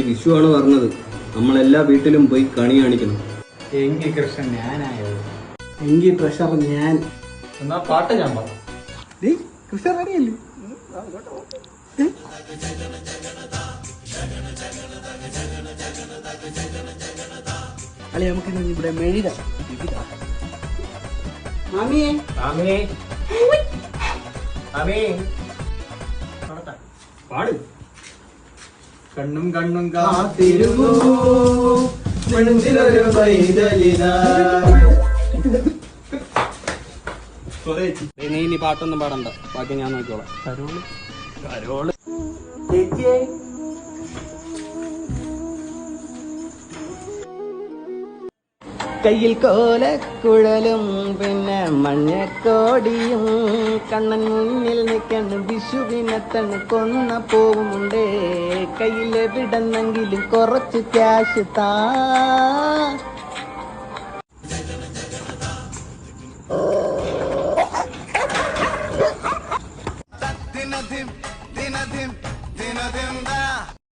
വിഷുവാണ് പറഞ്ഞത്, നമ്മളെല്ലാ വീട്ടിലും പോയി കണി കാണിക്കണം. എങ്കിൽ കൃഷ്ണൻ ഞാനായോ? എങ്കിൽ ട്രഷർ ഞാൻ. എന്നാ പാട്ട് ഞാൻ പാടാം. കൃഷ്ണ റെഡിയല്ലേ? അല്ലെ നമുക്ക് ഇവിടെ മെഴുക മാമിയെ പാട്. കണ്ണും കണ്ണും കാത്തിരുന്നു നെഞ്ചിലൊരു പൈതലിതാ. നീ ഇനി പാട്ടൊന്നും പാടണ്ട, ബാക്കി ഞാൻ നോക്കിക്കോളാം. കരോള് ചേച്ചിയെ കയ്യിൽ കോലക്കുഴലും പിന്നെ മഞ്ഞക്കോടിയും കണ്ണൻ മുന്നിൽ നിൽക്കണ് വിഷുവിനെത്തണ് കൊന്ന പോവുമുണ്ടേ കയ്യിലെവിടെന്നെങ്കിലും കുറച്ച് ക്യാഷ് താ.